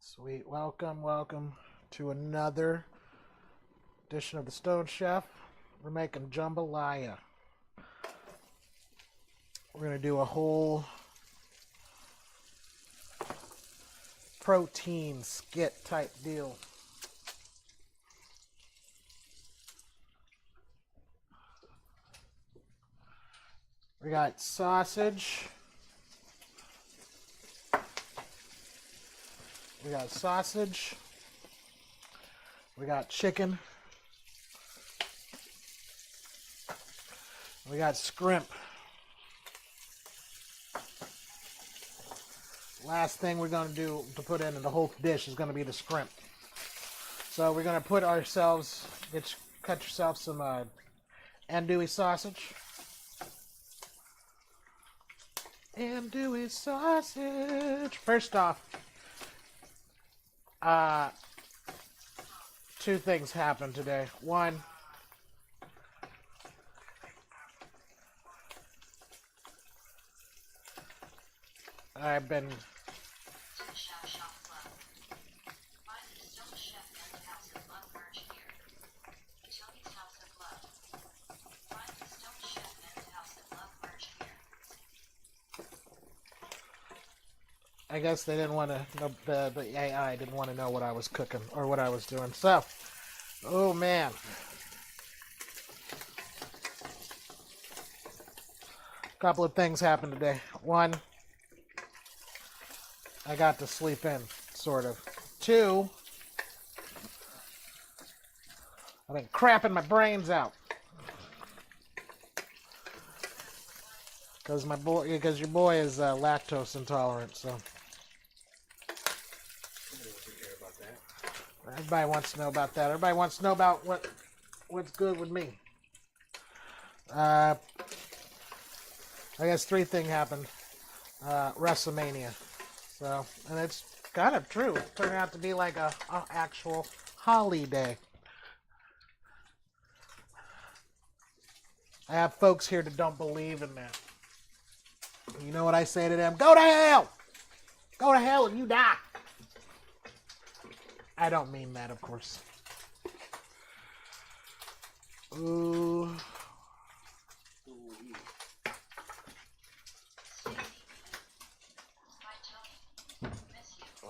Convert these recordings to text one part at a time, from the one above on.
Sweet. Welcome to another edition of the Stone Chef. We're making jambalaya. We're going to do a whole protein skit type deal. We got sausage. We got sausage. We got chicken. We got scrimp. Last thing we're going to do to put in the whole dish is going to be the scrimp. So we're going to cut yourself some andouille sausage. Andouille sausage. First off, two things happened today. One, I've been I guess they didn't want to know, the AI didn't want to know what I was cooking or what I was doing. So, oh man. A couple of things happened today. One, I got to sleep in, sort of. Two, I've been crapping my brains out. Because your boy is lactose intolerant, so. Everybody wants to know about that. Everybody wants to know about what's good with me. I guess three things happened. WrestleMania. So, and it's kind of true. It turned out to be like a actual holiday. I have folks here that don't believe in that. You know what I say to them? Go to hell! Go to hell and you die! I don't mean that, of course. Ooh.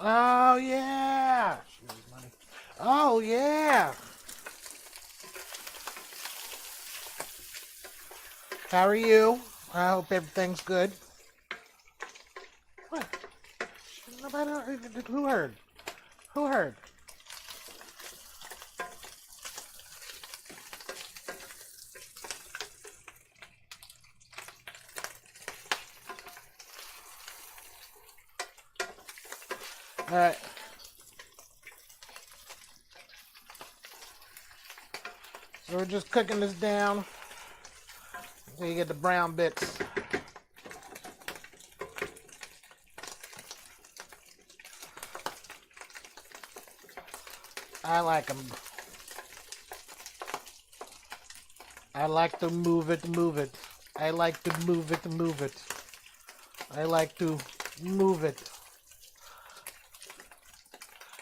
Oh, yeah! Oh, yeah! How are you? I hope everything's good. What? Nobody, who heard? Who heard? Alright. So we're just cooking this down until you get the brown bits. I like them. I like to move it. I like to move it. I like to move it.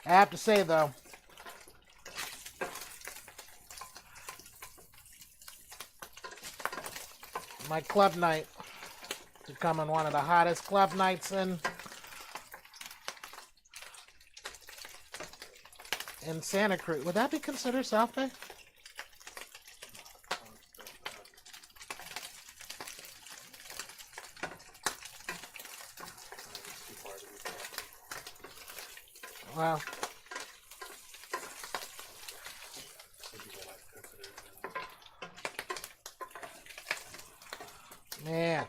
I have to say, though, my club night is becoming one of the hottest club nights in Santa Cruz. Would that be considered South Bay? Well, man.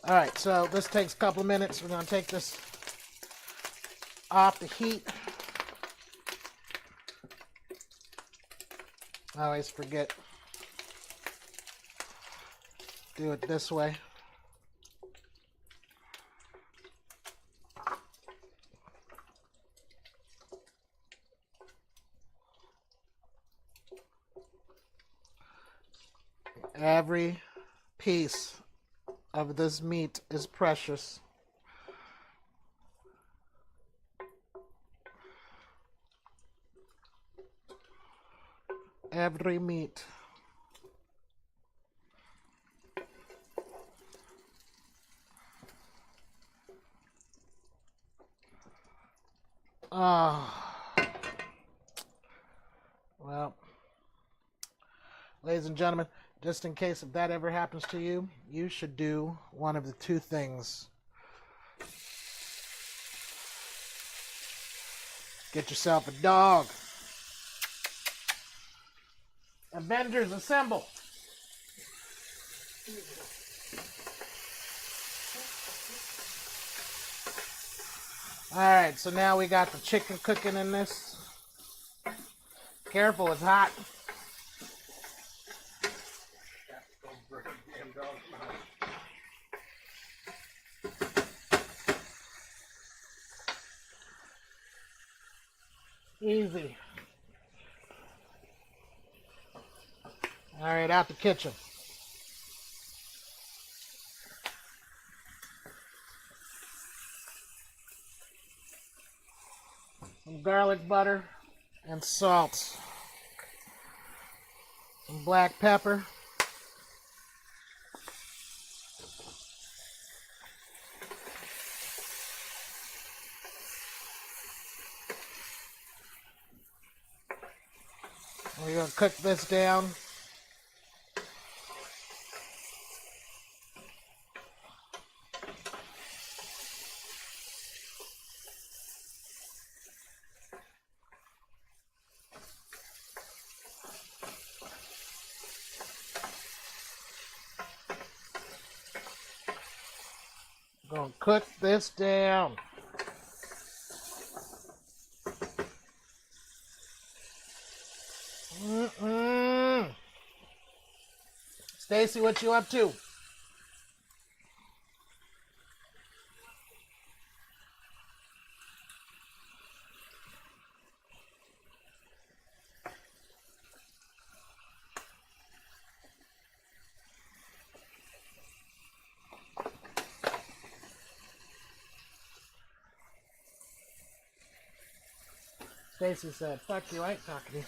All right, so this takes a couple of minutes. We're going to take this off the heat. I always forget. Do it this way. Every piece of this meat is precious. every meat. Well, ladies and gentlemen, just in case if that ever happens to you, you should do one of the two things. Get yourself a dog. Avengers assemble. Alright, so now we got the chicken cooking in this. Careful, it's hot. Easy. Alright, out the kitchen. Some garlic butter and salt. Some black pepper. We're going to cook this down. Gonna cook this down. Stacy, what you up to? Stacy said, fuck you, I ain't talking to you.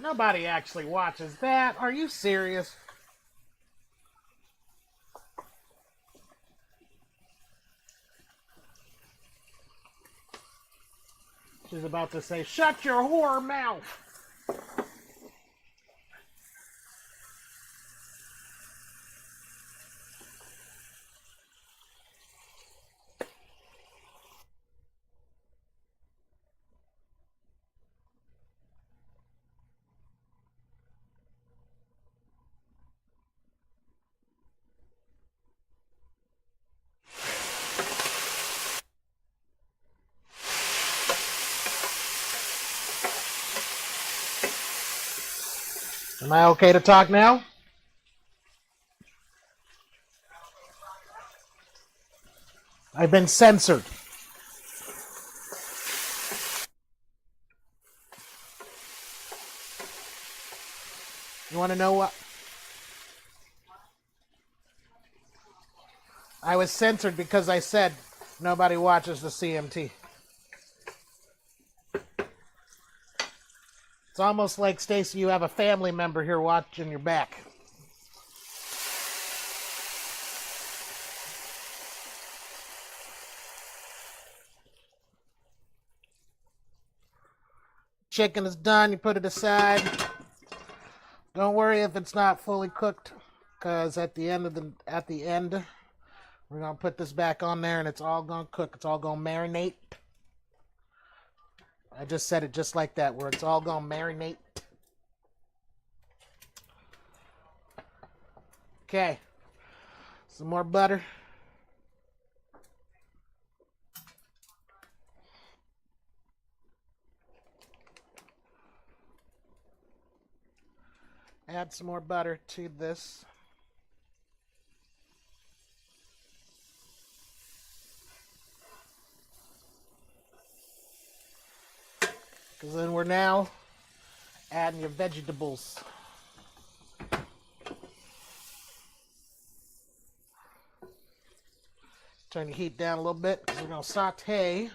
Nobody actually watches that. Are you serious? She's about to say, shut your whore mouth. Am I okay to talk now? I've been censored. You want to know what? I was censored because I said nobody watches the CMT. It's almost like, Stacy, you have a family member here watching your back. Chicken is done. You put it aside. Don't worry if it's not fully cooked, because at the end, we're gonna put this back on there, and it's all gonna cook. It's all gonna marinate. I just said it just like that, where it's all gonna marinate. Okay. Some more butter. Add some more butter to this. Because then we're now adding your vegetables. Turn the heat down a little bit because we're going to saute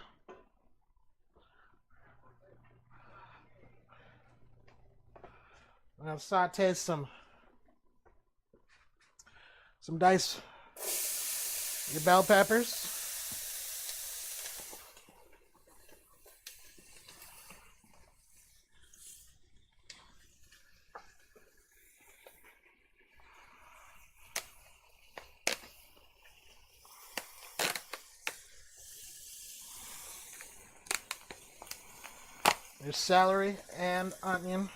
gonna saute some diced your bell peppers. Your celery and onion.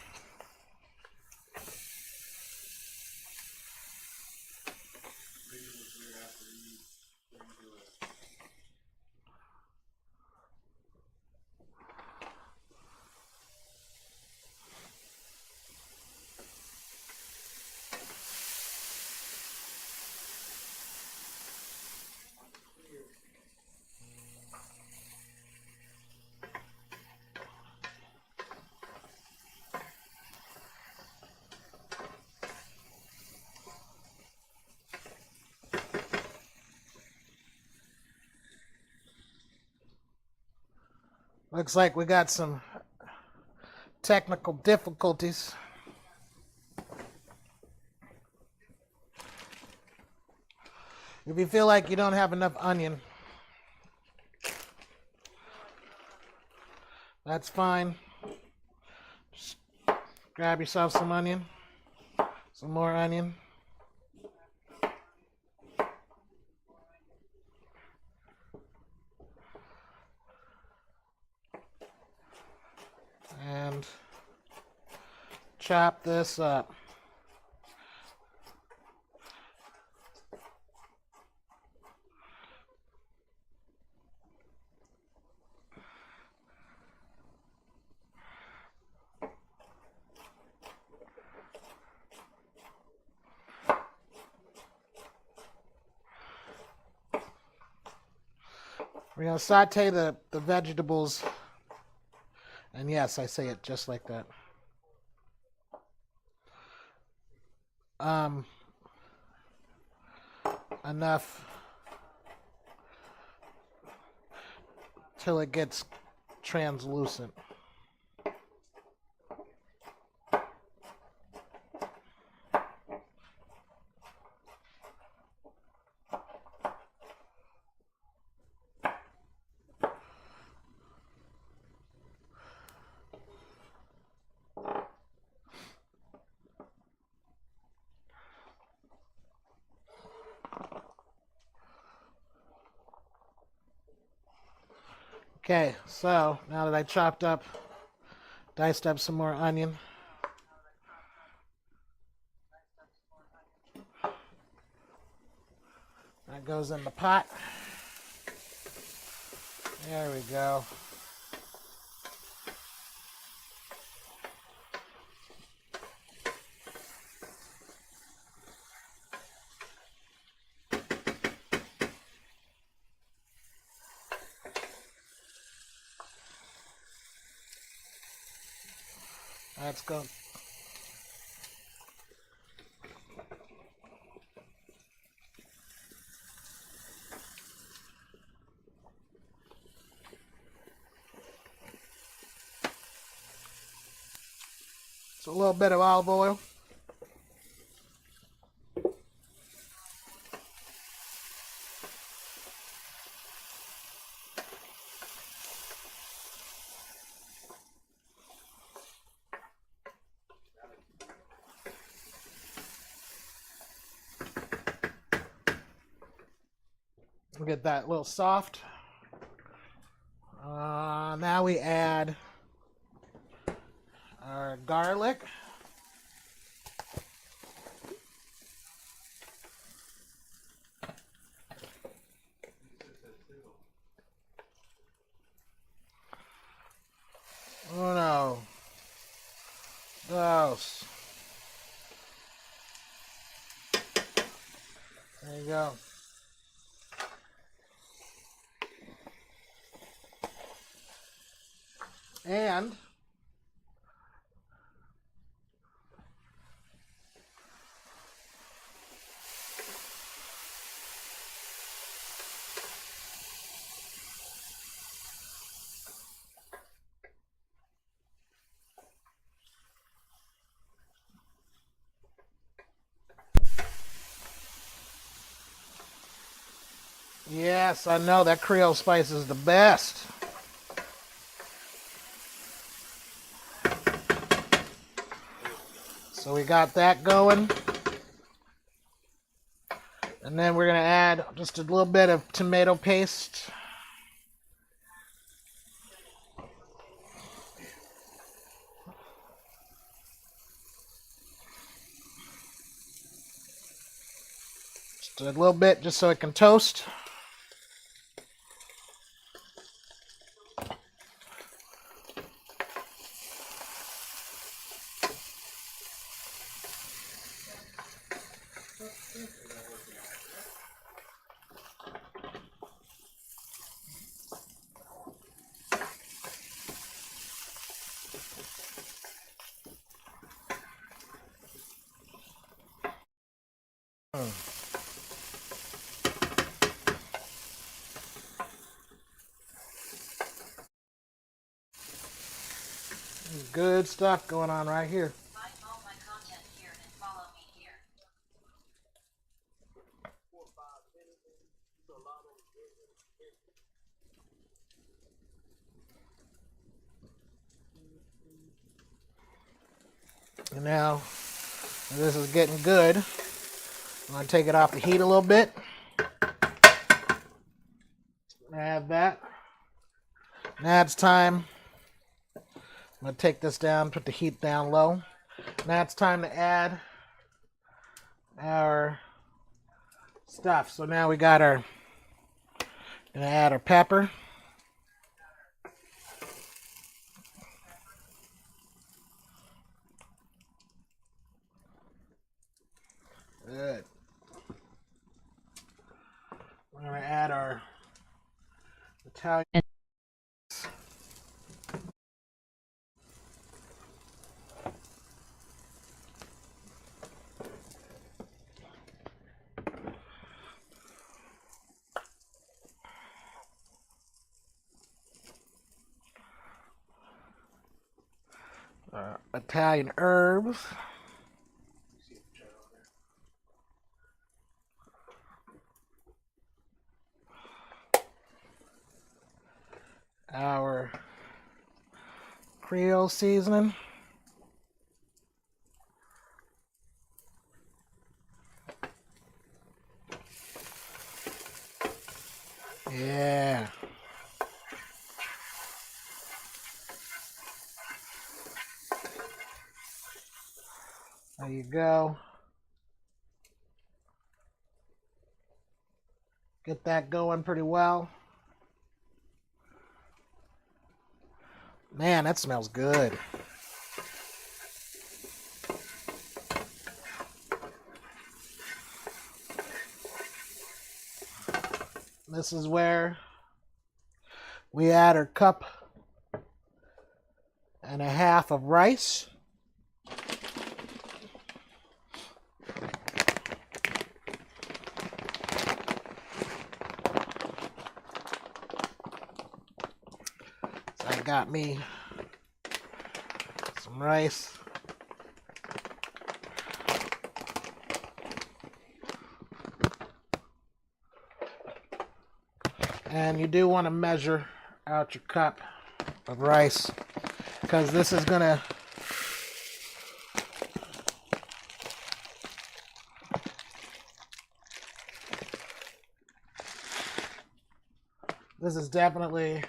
Looks like we got some technical difficulties. If you feel like you don't have enough onion, that's fine. Just grab yourself some onion, some more onion. And chop this up. We're going to saute the vegetables. And yes, I say it just like that. Enough till it gets translucent. Okay, so now that I diced up some more onion. That goes in the pot. There we go. Let's go. So a little bit of olive oil. We'll get that a little soft. Now we add our garlic. Oh no. Gross. There you go. And Yes, I know that Creole spice is the best. So we got that going. And then we're going to add just a little bit of tomato paste. Just a little bit just so it can toast. Good stuff going on right here. Find all my content here and follow me here. And now this is getting good. I'm going to take it off the heat a little bit. Add that. Now it's time. I'm going to take this down, put the heat down low. Now it's time to add our stuff. So now we got our, going to add our pepper. Good. We're going to add our Italian. Italian herbs. Our Creole seasoning. Yeah. There you go. Get that going pretty well. Man, that smells good. This is where we add our cup and a half of rice. So I got me some rice. And you do want to measure out your cup of rice because this is gonna this is definitely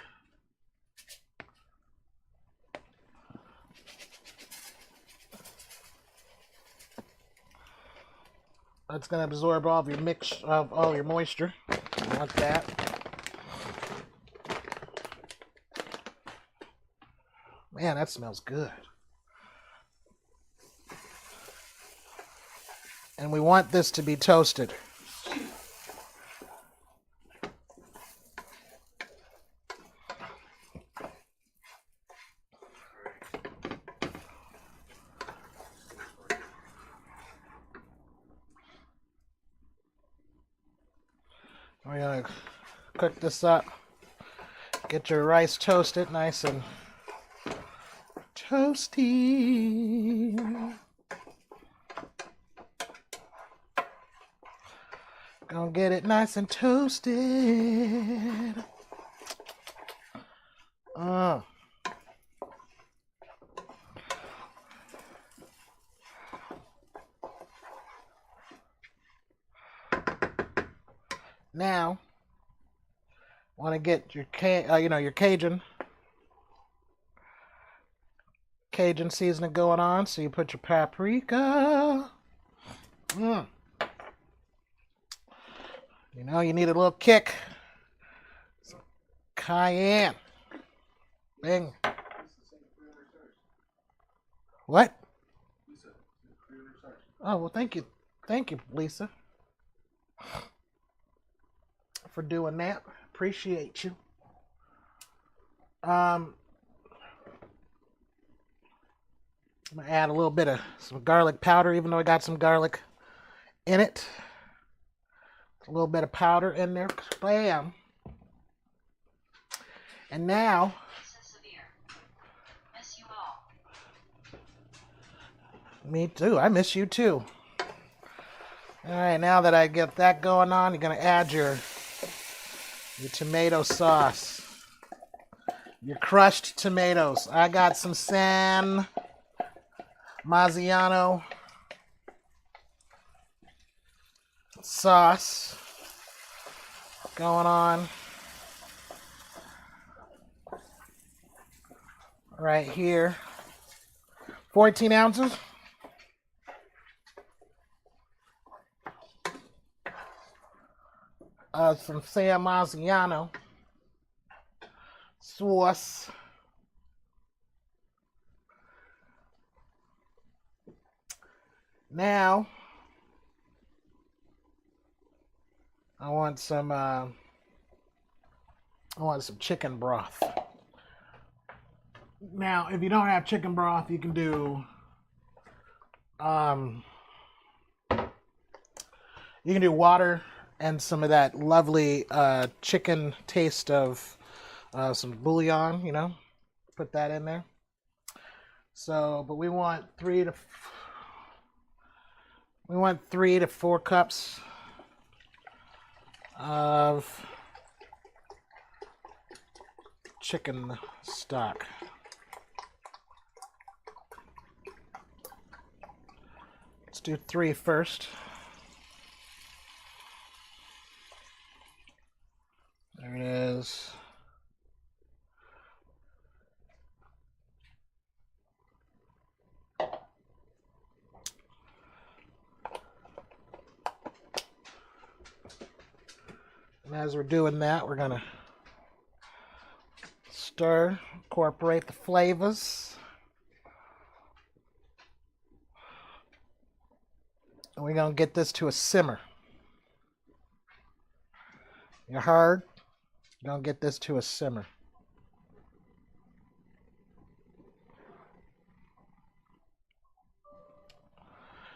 it's gonna absorb all of your all your moisture. You want that. Man, that smells good. And we want this to be toasted. We're going to cook this up. Get your rice toasted nice and toasty. Gonna get it nice and toasted. Now, want to get your your Cajun seasoning going on. So you put your paprika. You know, you need a little kick. Some cayenne. Bing. What? Oh, well, thank you. Thank you, Lisa, for doing that. Appreciate you. I'm going to add a little bit of some garlic powder, even though I got some garlic in it. A little bit of powder in there. Bam. And now, Miss you all. me too. I miss you too. All right, now that I get that going on, you're going to add your tomato sauce. Your crushed tomatoes. I got some San Marzano sauce going on right here. 14 ounces. Some San Marzano sauce. Now, I want some chicken broth. Now, if you don't have chicken broth, you can do water and some of that lovely chicken taste of some bouillon, you know, put that in there. So, but we want 3 to 4 cups of chicken stock. Let's do 3 first. There it is. And as we're doing that, we're going to stir, incorporate the flavors. And we're going to get this to a simmer. You heard? We're going to get this to a simmer.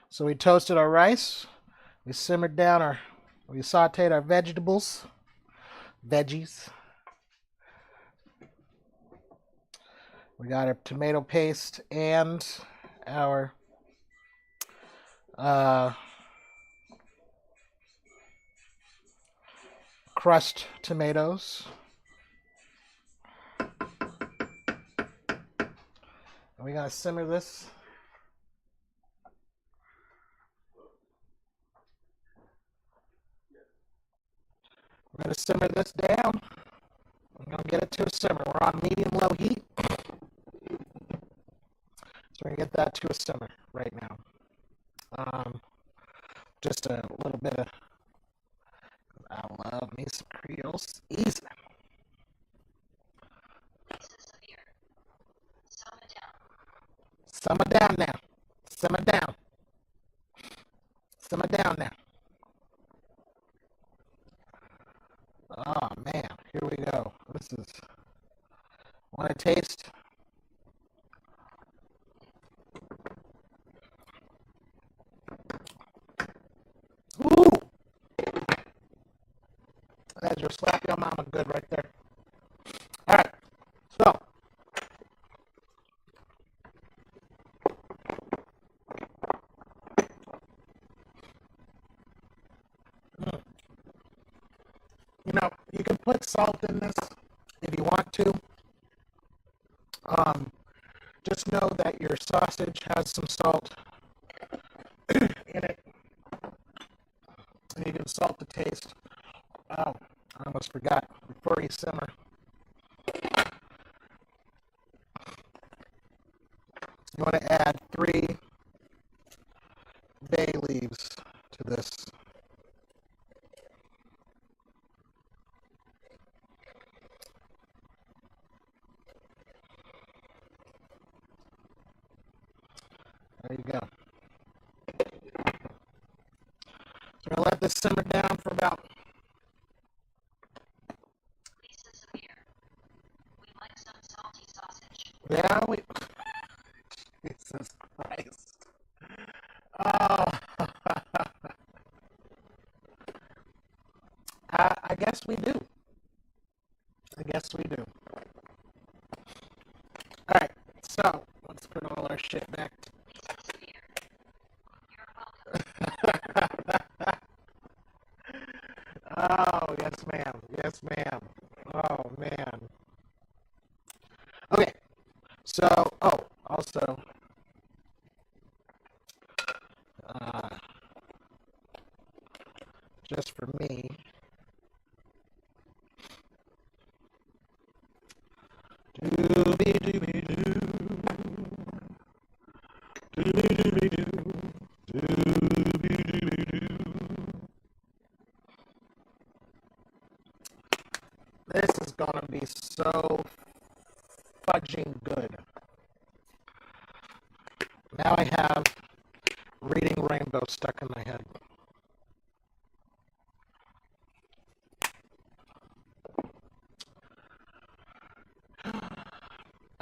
So we toasted our rice. We sauteed our veggies. We got our tomato paste and our crushed tomatoes. And we're going to simmer this. We're going to simmer this down. I'm going to get it to a simmer. We're on medium-low heat. So we're going to get that to a simmer right now. Just a little bit of, I love me some Creole seasoning. Simmer down now. Simmer down. Simmer down now. Oh man, here we go. This is, want to taste? Ooh! That's your slap your mama good right there. All right, so you can put salt in this if you want to. Just know that your sausage has some salt in it, and you can salt the taste. Oh, I almost forgot. Before you simmer, you want to add 3 bay leaves to this. There you go. So I'm going to let this simmer down for about... Lisa Severe. We like some salty sausage. Yeah, we... Jesus Christ. Oh. I guess we do. I guess we do. Alright, so let's put all our shit back. Lisa Severe. You're welcome. Oh, yes, ma'am. Yes, ma'am. Oh, man. Okay, so, also, just for me, doobie-doobie-doo, doobie-doobie-doo, doobie-doobie-doo. This is gonna be so fudging good. Now I have Reading Rainbow stuck in my head.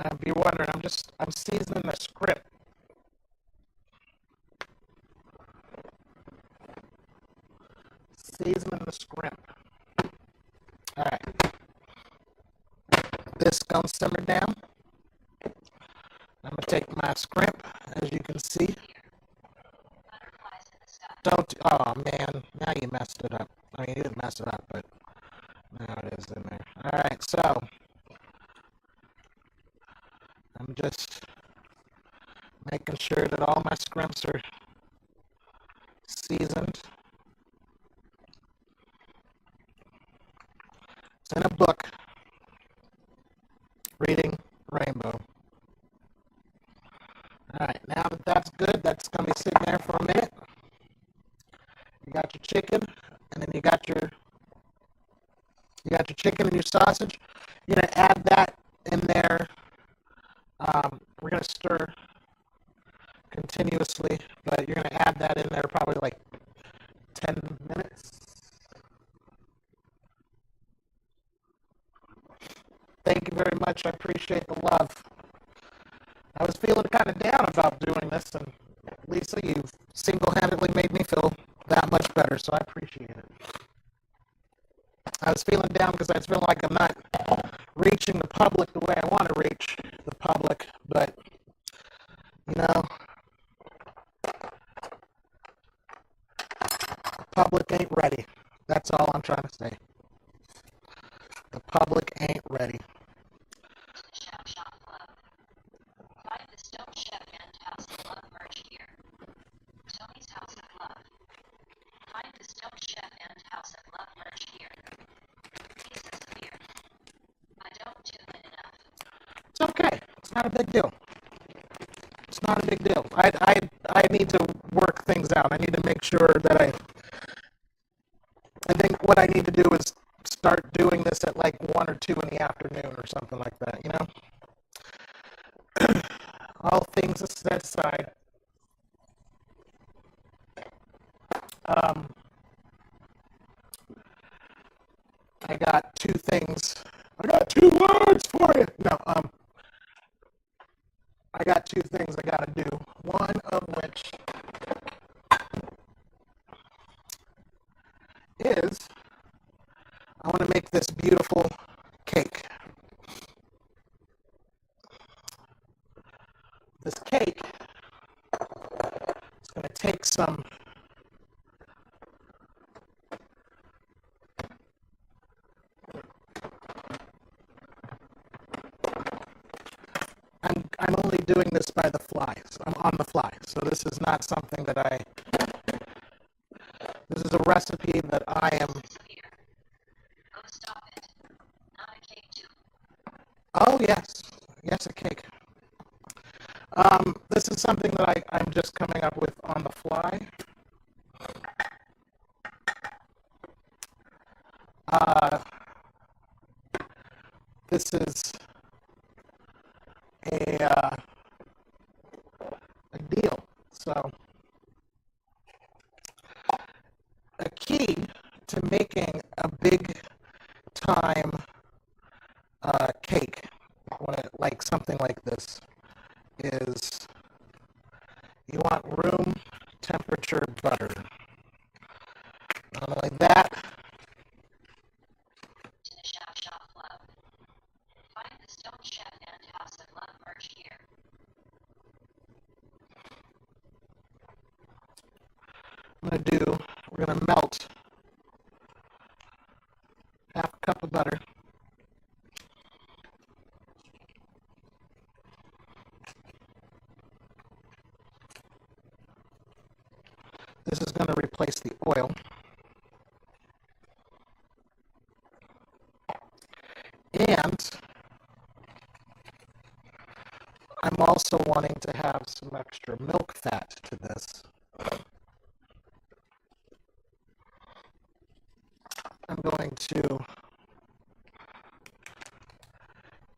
If you're wondering, I'm seasoning the script. Seasoning the script. Alright. This gonna simmer down. I'm gonna take my scrimp, as you can see. Butterflies in the sky. Don't, oh man, now you messed it up. I mean, you didn't mess it up, but now it is in there. Alright, so, I'm just making sure that all my scrimps are seasoned. It's in a book, Reading Rainbow. Alright, now that that's good, that's going to be sitting there for a minute. You got your chicken, and then you got your chicken and your sausage. You're going to add that in there. We're going to stir continuously, but you're going to add that in there probably like 10 minutes. Thank you very much. I appreciate the love. I was feeling kind of down about doing this, and Lisa, you've single-handedly made me feel that much better, so I appreciate it. I was feeling down because I was feeling like I'm not reaching the public the way I want to reach the public, but, you know, the public ain't ready. That's all I'm trying to say. The public ain't ready. To the Chef Shop Club. Find the Stone Chef and House of Love merch here. Tony's House of Love. Find the Stone Chef and House of Love merch here. Lisa Severe. I don't tune in enough. It's okay. It's not a big deal. It's not a big deal. I need to work things out. I need to make sure that I think what I need to do is start doing this at like 1 or 2 in the afternoon or something like that, you know? All things aside, I got 2 things. I got 2 words for you. No, I got 2 things I gotta do. One of which is I want to make this beautiful cake. This cake is going to take some doing this by the fly. So I'm on the fly. So this is not something that this is a recipe that I am. Oh, stop it. Not a cake too. Oh, yes. Yes, a cake. This is something that I'm just coming up with on the fly. This is a deal. So a key to making a big time cake, like something like this, is you want room temperature butter. Not only that, To the Shop Shop Club. Find the Stone Chef and House of Love merch here. we're gonna melt half a cup of butter. This is going to replace the oil. And I'm also wanting to have some extra milk fat to this. I'm going to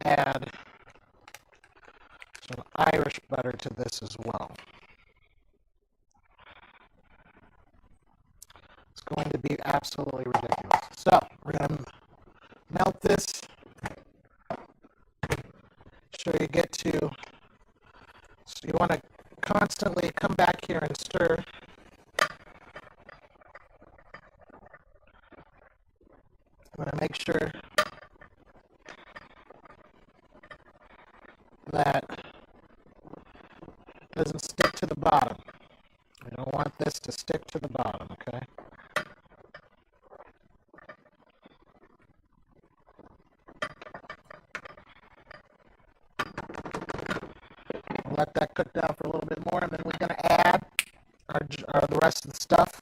add some Irish butter to this as well. It's going to be absolutely ridiculous. So we're going to melt this. So you get to, so you want to constantly come back here and stir. I'm going to make sure that it doesn't stick to the bottom. We don't want this to stick to the bottom, okay? We'll let that cook down for a little bit more, and then we're going to add the rest of the stuff.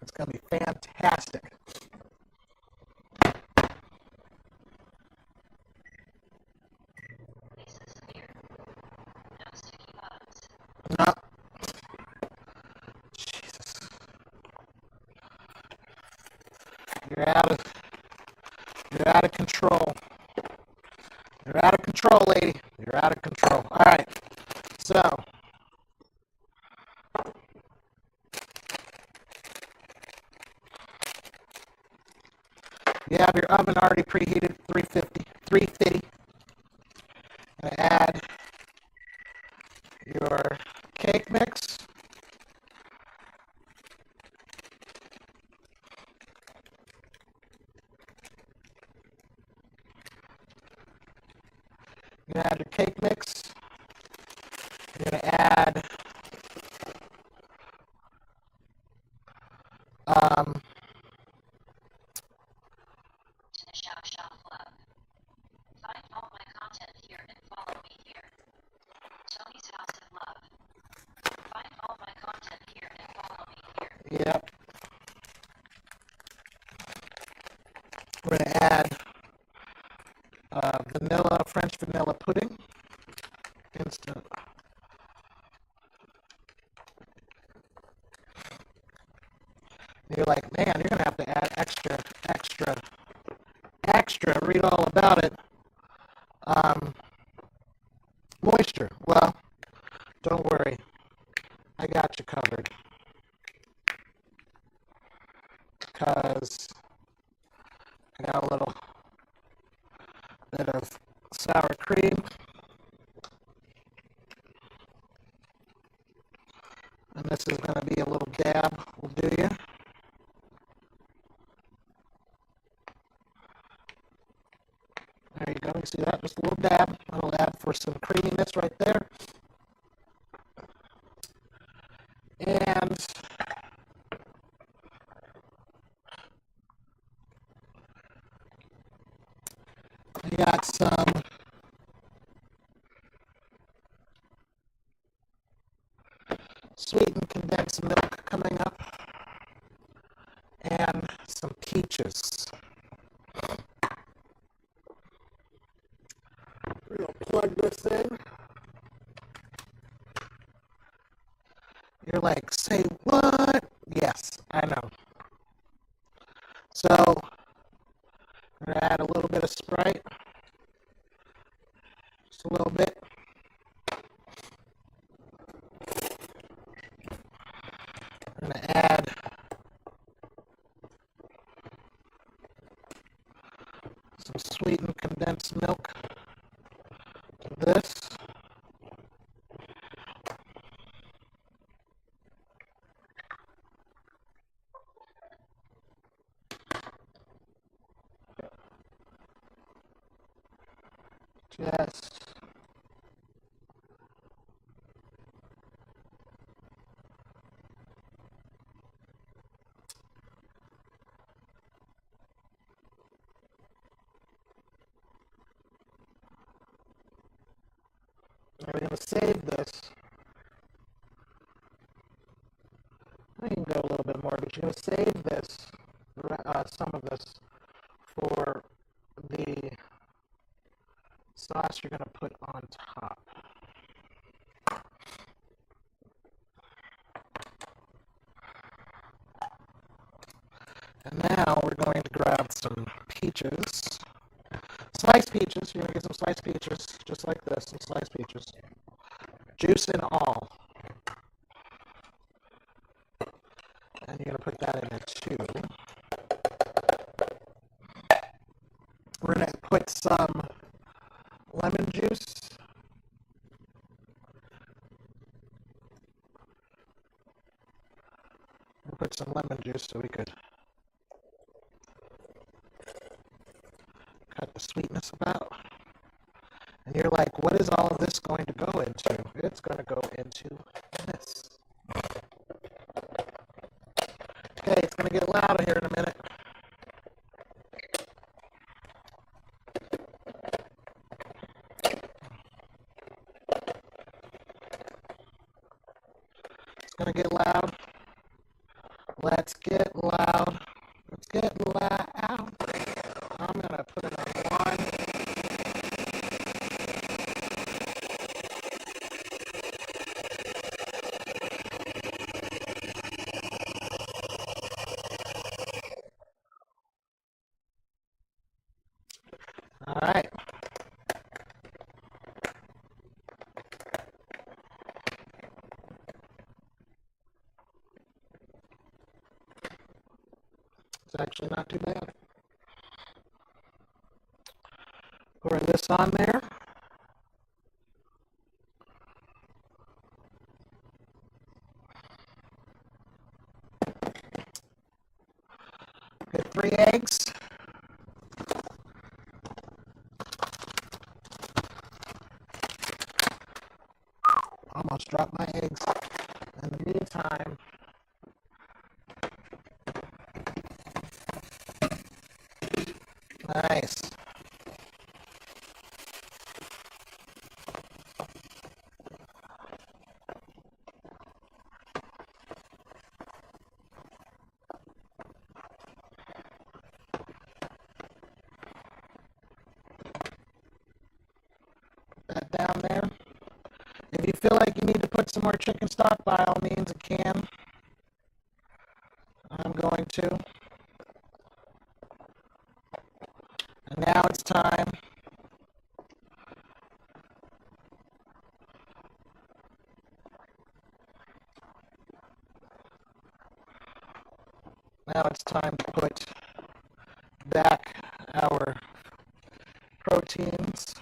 It's going to be fantastic. No sticky bottoms. No. Jesus. You're out of control. You're out of control, lady. You're out of control. All right. So, you have your oven already preheated, 350. And add your cake mix. You're going to add your cake mix. You're going to add To the Shop Shop Club. Find all my content here and follow me here. Tony's House of Love. Find all my content here and follow me here. yep. We're going to add French vanilla pudding. Instant. You're like, man, you're going to have to add extra, read all about it. Moisture. Well, don't worry. I got you covered. Because I got a little bit of sour cream. And this is going to be a little dab. Will do you. There you go. You see that? Just a little dab. That'll add for some creaminess right there. And I got some and some peaches. We're going to plug this in. You're like, say what? Yes, I know. So, I'm going to add a little bit of Sprite. Just a little bit. I'm going to add some sweetened condensed milk to this. Just we're going to save this. I can go a little bit more, but you're going to save this, some of this, for the sauce you're going to put on top. And now we're going to grab some peaches. Sliced peaches. You're going to get some sliced peaches, just like this, some sliced peaches. Juice and all. And you're going to put that in there too. We're going to put some lemon juice. We'll put some lemon juice so we could cut the sweetness about. And you're like, what is all of this going to go into? It's going to go into this. Okay, it's going to get louder here in a minute. It's going to get loud. Let's get loud. Let's get loud. I'm going to put it on 1. All right. It's actually not too bad. Pour this on there. Get 3 eggs. Almost dropped my eggs. In the meantime, nice. Put that down there. If you feel like you need to put some more chicken stock, by all means, you can. I'm going to. And now it's time to put back our proteins.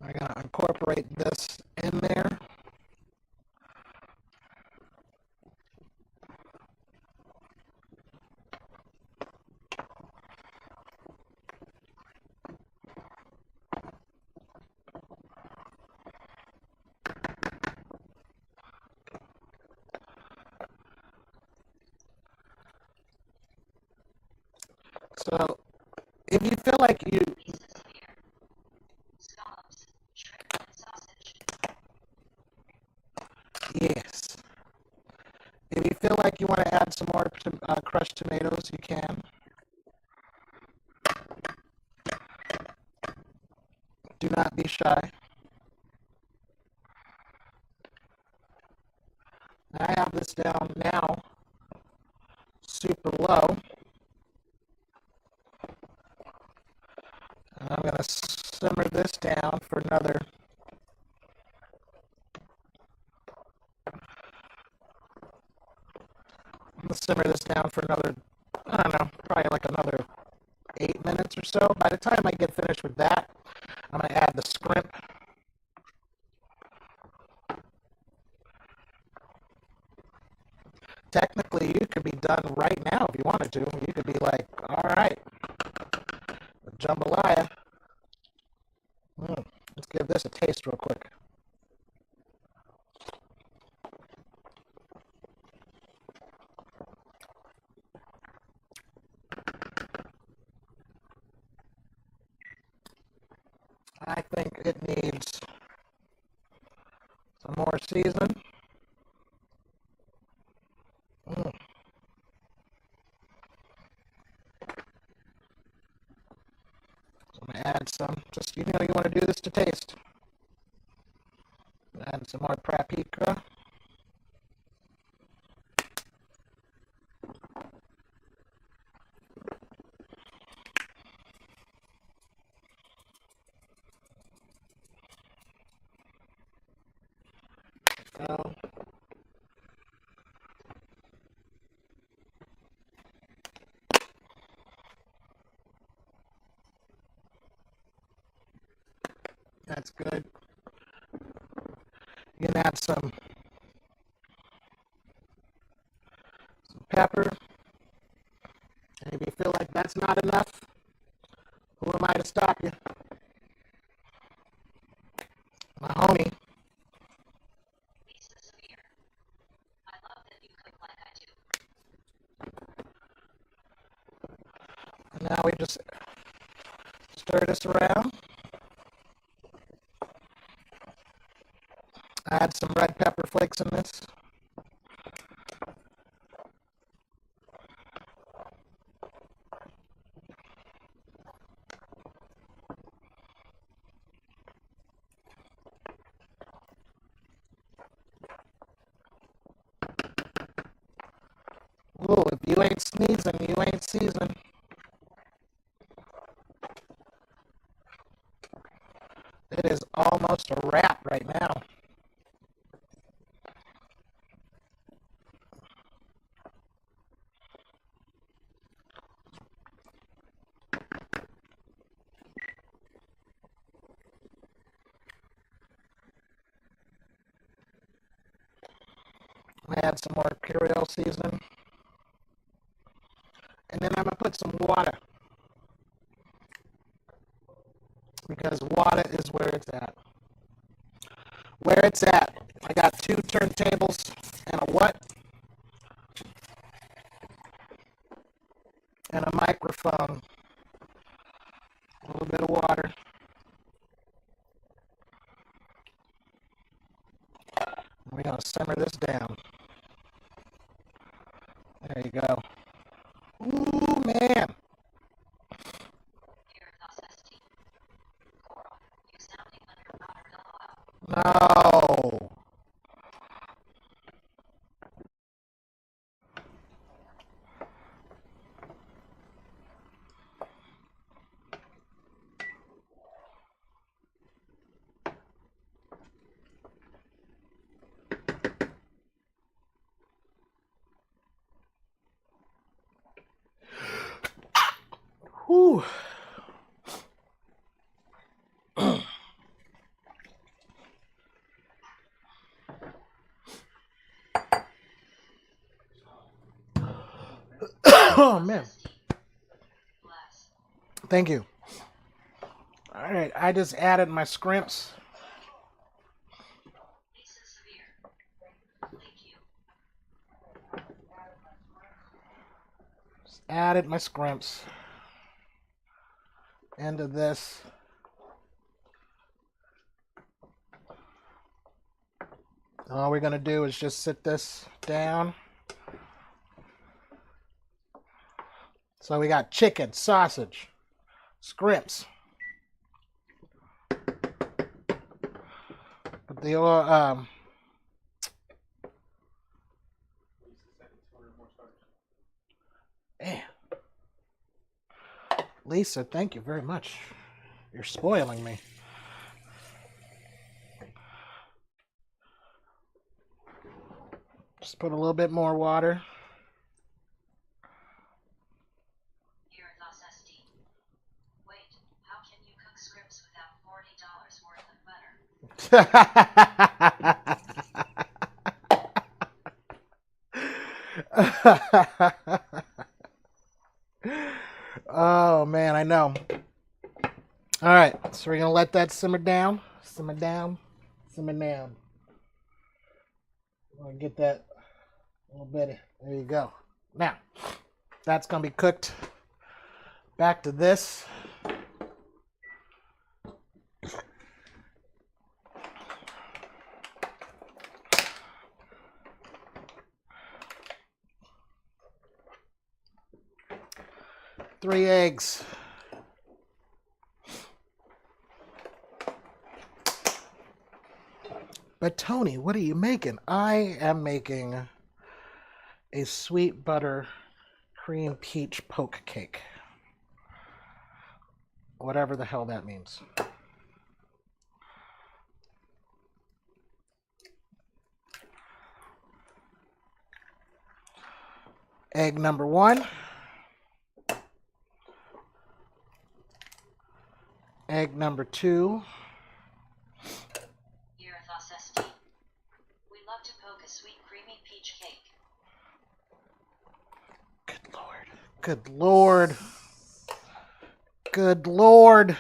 I'm going to incorporate this in there. So if you feel like you, pieces of beer, scallops, shrimp and sausage, yes. If you feel like you want to add some more crushed tomatoes, you can. Do not be shy. I have this down now super low. And I'm going to simmer this down for another, I don't know, probably like another 8 minutes or so. By the time I get finished with that, I'm going to add the scrimp. Technically, you could be done right now if you wanted to. You could be like, all right, jambalaya. Let's give this a taste real quick. I think it needs some more season. Mm. So I'm gonna add some. Just you want to do this to taste. Add some more paprika. So that's good. You can add some pepper. And if you feel like that's not enough, who am I to stop you? My homie. pieces of beer. I love that you cook like I do. And now we just stir this around. Add some red pepper flakes in this. Ooh, if you ain't sneezing, you ain't seasoned. It is almost a wrap right now. Add some more Purell seasoning. And then I'm going to put some water. Because water is where it's at. Where it's at. I got 2 turntables and a what? And a microphone. A little bit of water. We're going to simmer this down. There you go. Ooh, man. Coral, you sounding underwater, LOL. No. Whew. Oh, man. Bless. Thank you. All right, I just added my scrimps. Pieces of beer. Thank you. Just added my scrimps. end of this. All we're going to do is just sit this down. So we got chicken, sausage, scrimps. But the man. Lisa, thank you very much. You're spoiling me. Just put a little bit more water. Here at Los Esti. Wait, how can you cook scrimps without $40 worth of butter? Oh man, I know. All right, so we're gonna let that simmer down, simmer down, simmer down. We're gonna get that a little bit. There you go. Now, that's gonna be cooked. Back to this. Three eggs. But Tony, what are you making? I am making a sweet butter cream peach poke cake. Whatever the hell that means. Egg number 1. Egg number 2. Here at Los Esti. We love to poke a sweet creamy peach cake. Good Lord. Good Lord. Good Lord.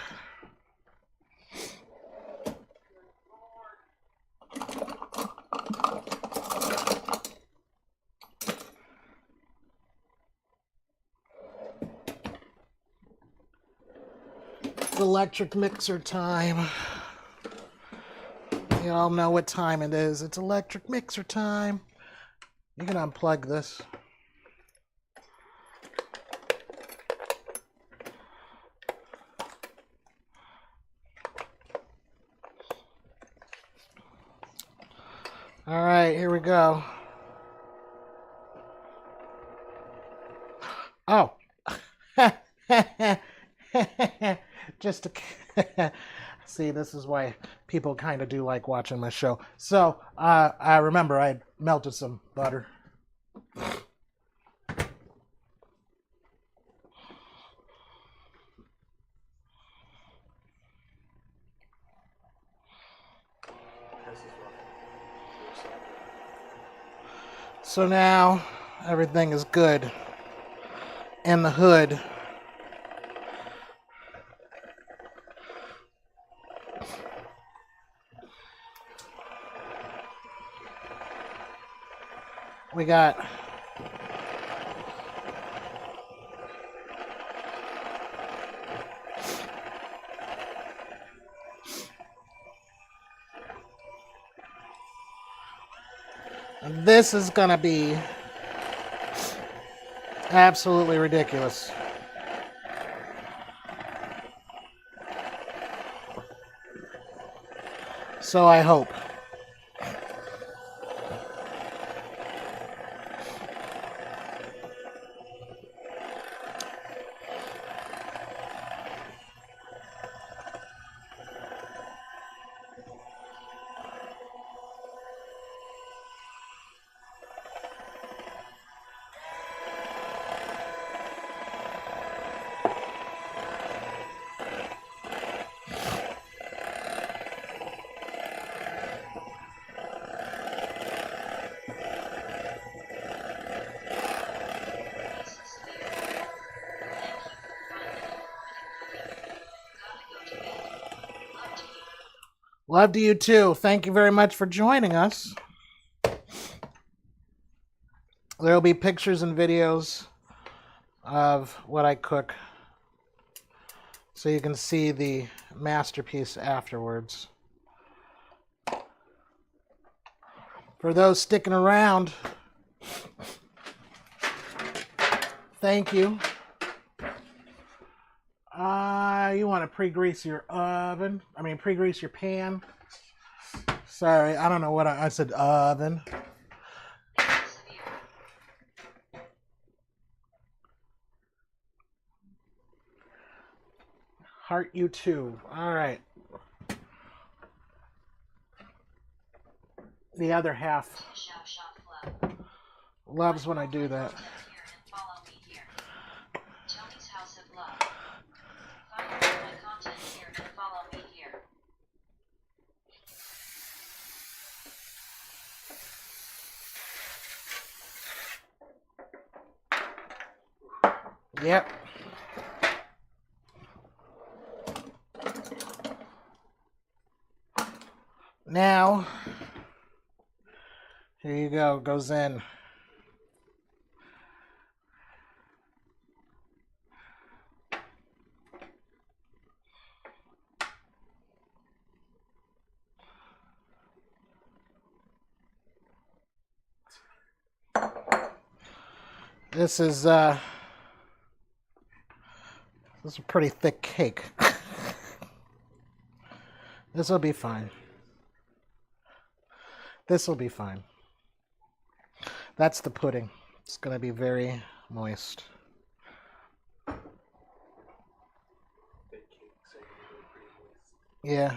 It's electric mixer time. You all know what time it is. It's electric mixer time. You can unplug this. All right, here we go. Oh. Just to see, this is why people kind of do like watching my show. So, I remember I melted some butter. So now everything is good in the hood. We got this is gonna be absolutely ridiculous. So I hope. Love to you too. Thank you very much for joining us. There will be pictures and videos of what I cook. so you can see the masterpiece afterwards. For those sticking around, thank you. You want to pre-grease your oven. Pre-grease your pan. Sorry, I don't know what I said. Oven. Heart you too. All right. The other half loves when I do that. Yep. Now, here you go. Goes in. This is a pretty thick cake. This will be fine. This will be fine. That's the pudding. It's going to be very moist. Yeah.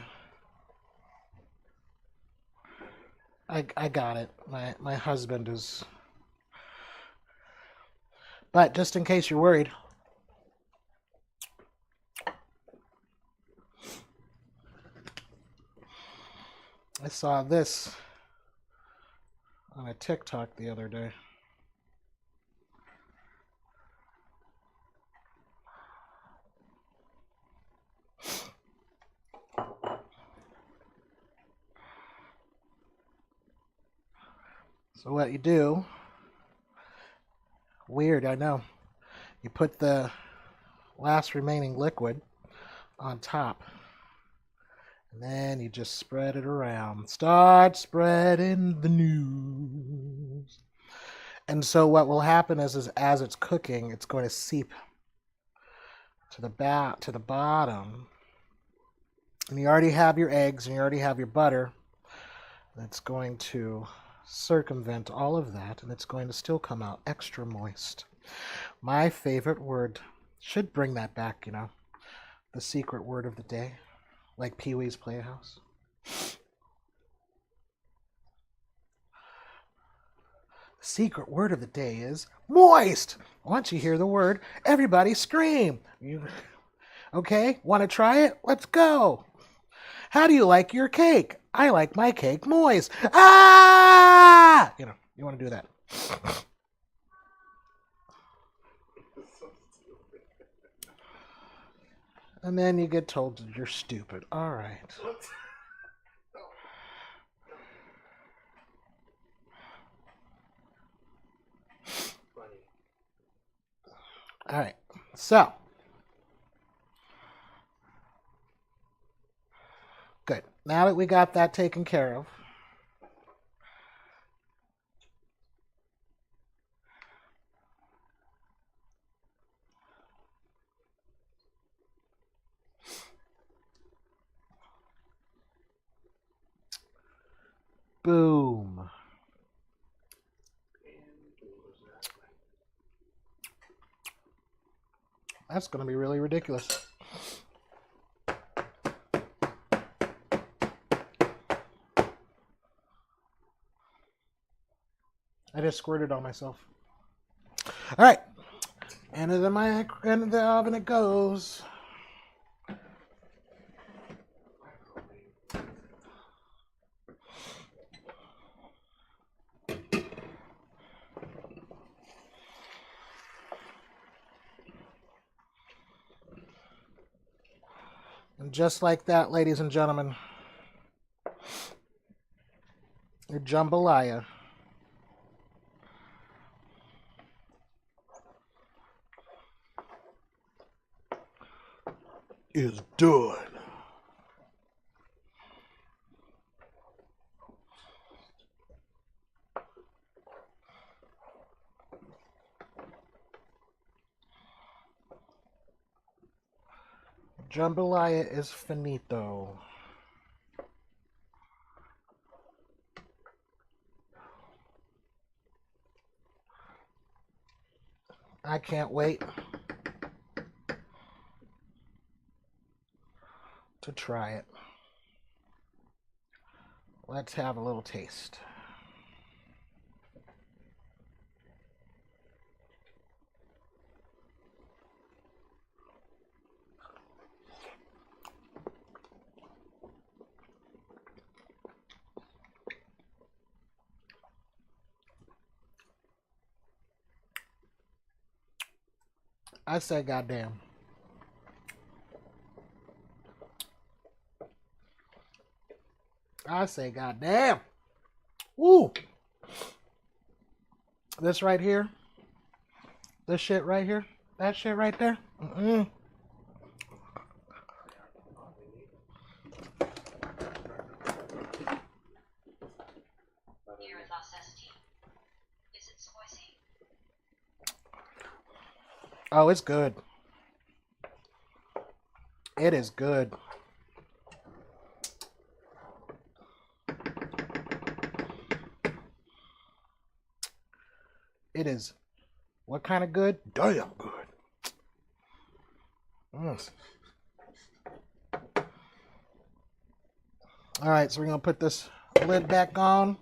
I got it. My husband is... But just in case you're worried, I saw this on a TikTok the other day. So what you do, weird, I know, you put the last remaining liquid on top, and then you just spread it around. Start spreading the news. And so what will happen is as it's cooking, it's going to seep to the bottom. And you already have your eggs and you already have your butter. That's going to circumvent all of that, and it's going to still come out extra moist. My favorite word. Should bring that back, you know. The secret word of the day. Like Pee-wee's Playhouse. The secret word of the day is moist. Once you hear the word, everybody scream. Okay, want to try it? Let's go. How do you like your cake? I like my cake moist. Ah! You know, you want to do that. And then you get told that you're stupid. All right. All right. So. Good. Now that we got that taken care of, boom. That's going to be really ridiculous. I just squirted on myself. All right. Into the oven it goes. And just like that, ladies and gentlemen, your jambalaya is done. Jambalaya is finito. I can't wait to try it. Let's have a little taste. I say goddamn. I say goddamn. Woo! This right here. This shit right here. That shit right there. Mm-mm. Here is Aucesti. Is it spicy? Oh, it's good. It is good. It is what kind of good? Damn good. Mm. All right, so we're going to put this lid back on.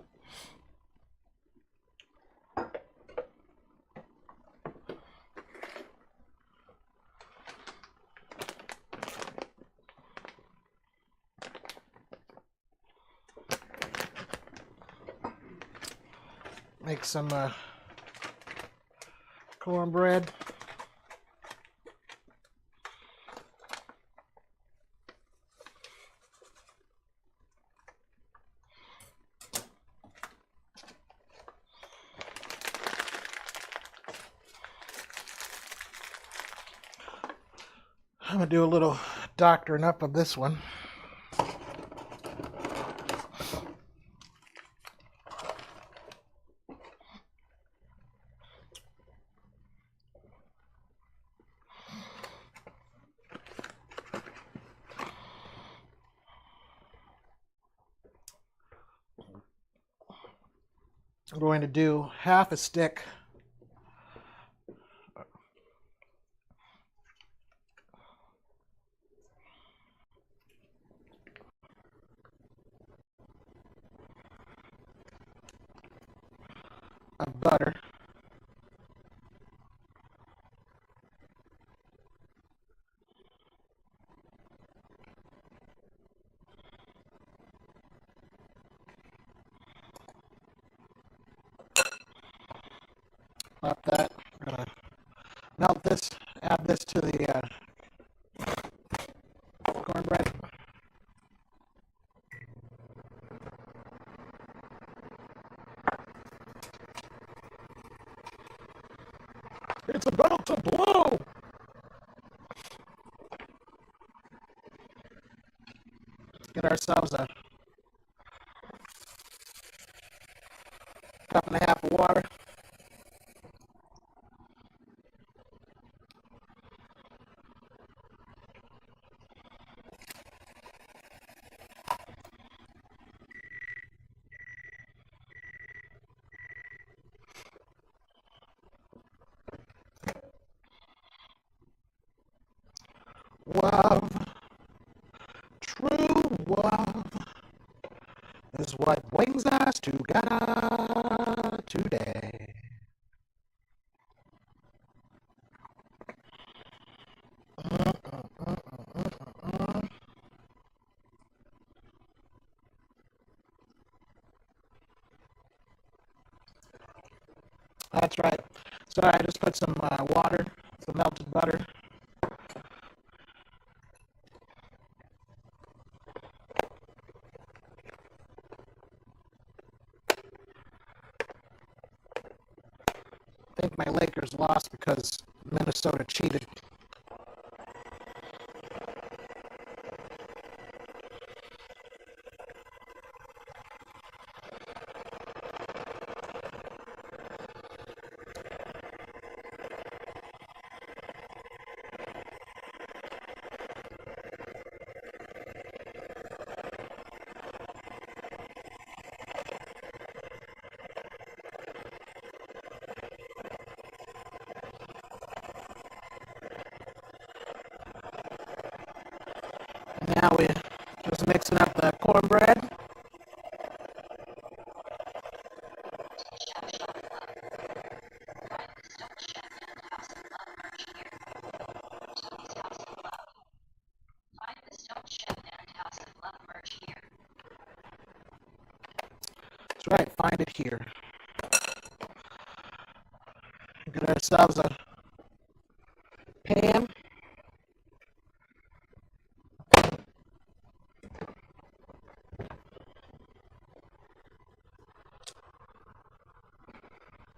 Make some cornbread. I'm going to do a little doctoring up of this one. I'm going to do half a stick of butter. Pop that. I'm going to melt this, add this to the cornbread. It's about to blow! Get ourselves a cup and a half of water. Love, true love, is what brings us together today. That's right. Sorry, I just put some water, some melted butter. I think my Lakers lost because Minnesota cheated. Just mixing up the cornbread. That's right, find it here. Get ourselves a pan.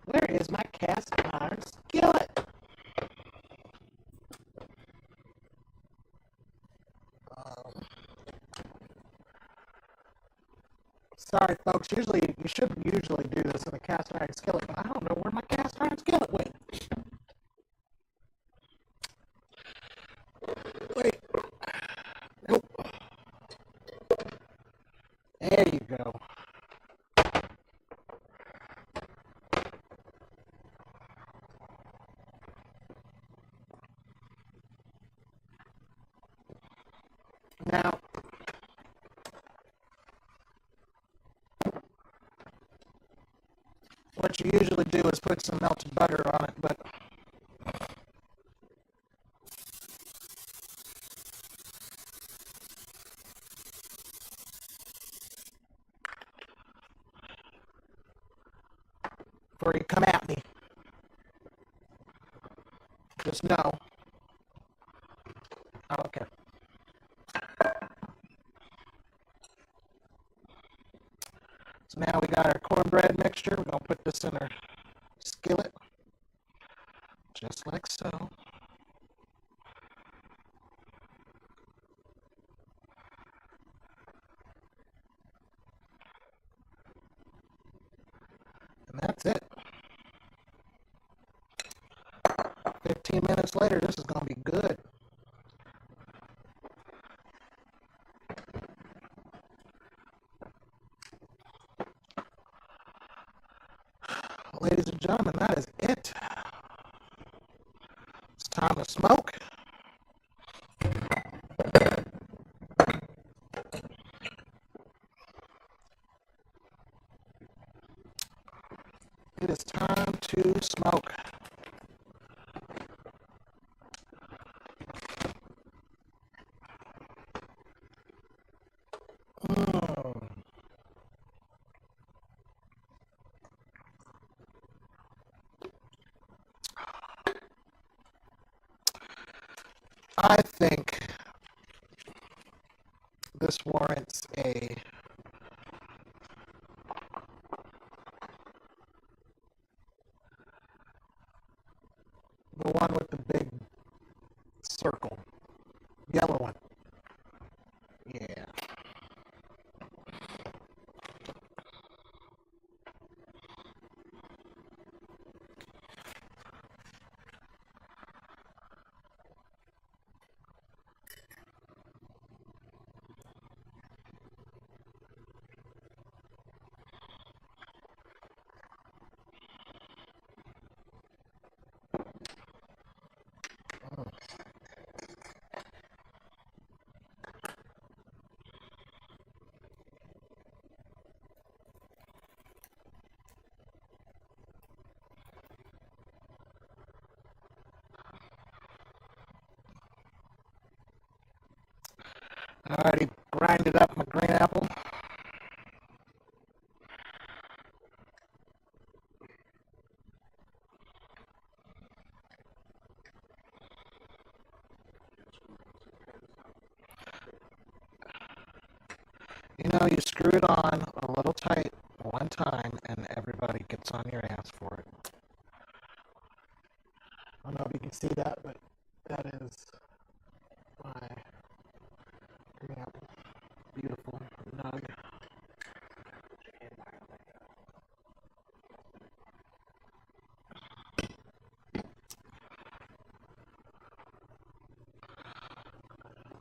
Where is my cast iron skillet? Sorry, folks. You should usually do this in a cast iron skillet, but I don't know where my cast iron skillet went. Wait. Nope. There you go. Now, what you usually do is put some melted butter on it, but before you come at me, just know. Oh, okay. So now we got our cornbread mixture. We're going to put this in our skillet, just like so. And that's it. 15 minutes later, this is going to be good. Ladies and gentlemen, that is it. It's time to smoke. It is time to smoke. I think this warrants the one with the big circle, yellow one. Yeah. I already grinded up my green apple. You know, you screw it on a little tight one time and everybody gets on your ass for it. I don't know if you can see that, but that is my green apple. Beautiful nug.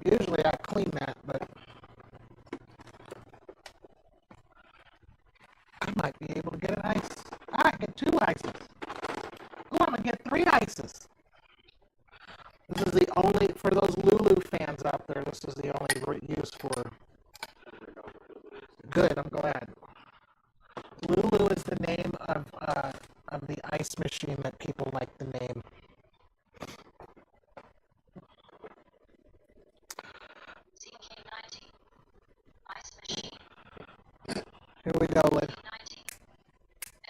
Usually I clean that, but I might be able to get an ice. I might get 2 ices. Oh, I'm going to get 3 ices. This is the only, for those Lulu fans out there, this is the only use for ice machine that people like the name. CK90. Ice machine. Here we go with CK90.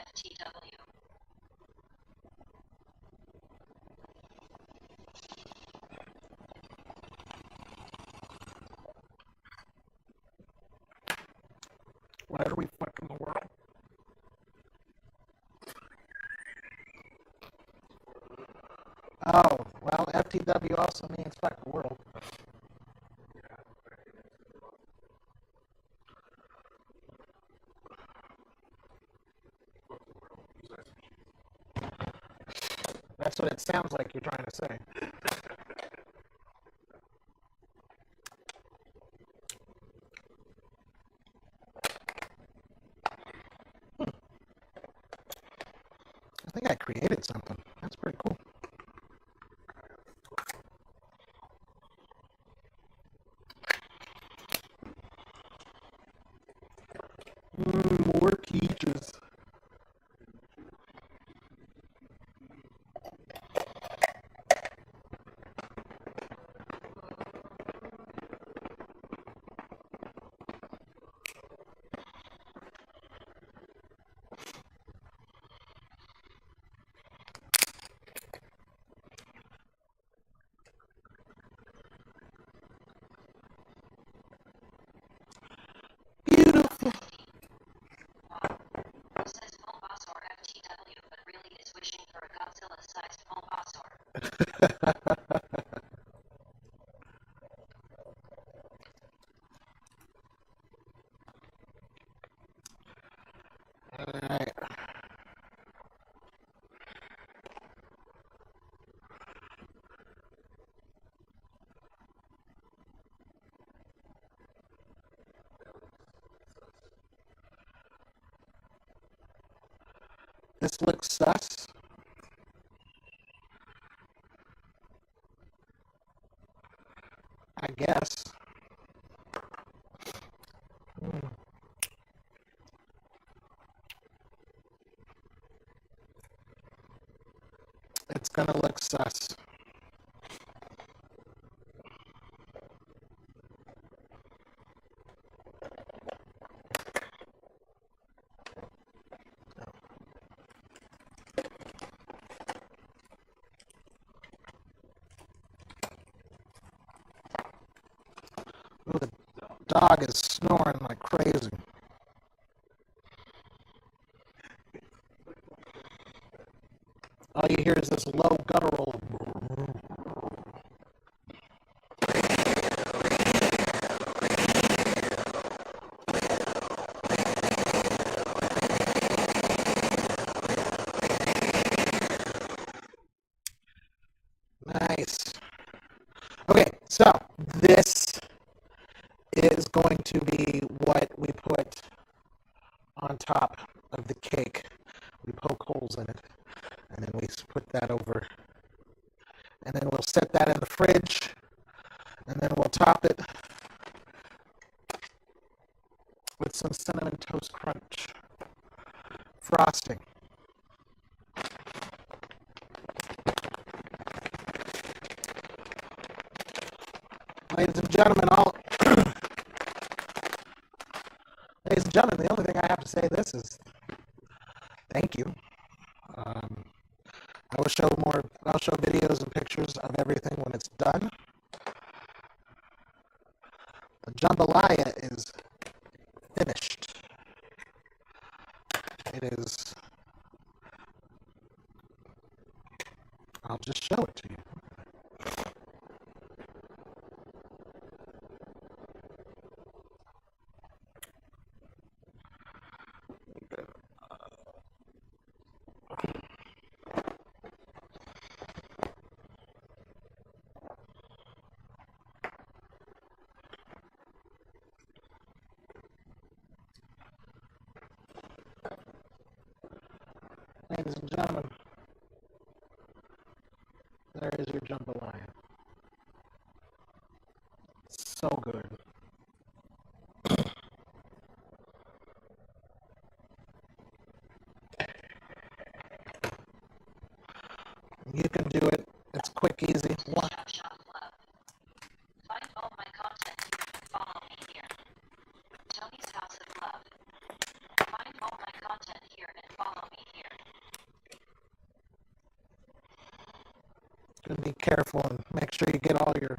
FTW. why are we fucking the world? Oh, well, FTW also means fuck the world. That's what it sounds like you're trying to say. I think I created something. That's pretty cool. More peaches. Beautiful. Says Bulbasaur FTW, but really is wishing for a Godzilla-sized Bulbasaur. Alright. This looks sus. I guess. It's gonna look sus. Ooh, the dog is snoring like crazy. All you hear is this low guttural. Nice. Okay, so this is going to be what we put on top of the cake. We poke holes in it, and then we put that over, and then we'll set that in the fridge, and then we'll top it with some Cinnamon Toast Crunch frosting. Ladies and gentlemen, ladies and gentlemen, the only thing I have to say this is thank you. I will show more. I'll show videos and pictures of everything when it's done. The jambalaya is finished. It is. I'll just show it to you. Ladies and gentlemen, there is your jambalaya. So good. And be careful and make sure you get all your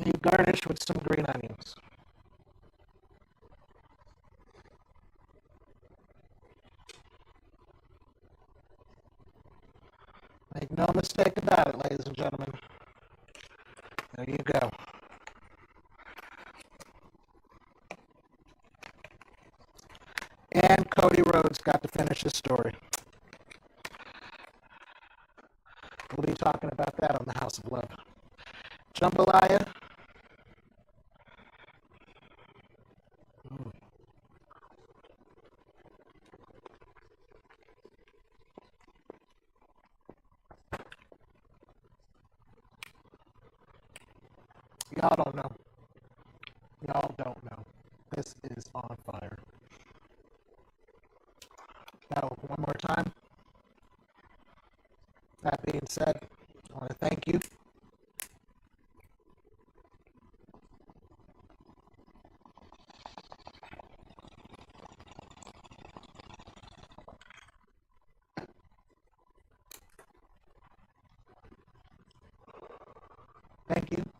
you garnish with some green onions. Make no mistake about it, ladies and gentlemen. There you go. And Cody Rhodes got to finish his story. We'll be talking about that on the House of Love. Jambalaya. Y'all don't know. Y'all don't know. This is on fire. Now, one more time. That being said, I want to thank you. Thank you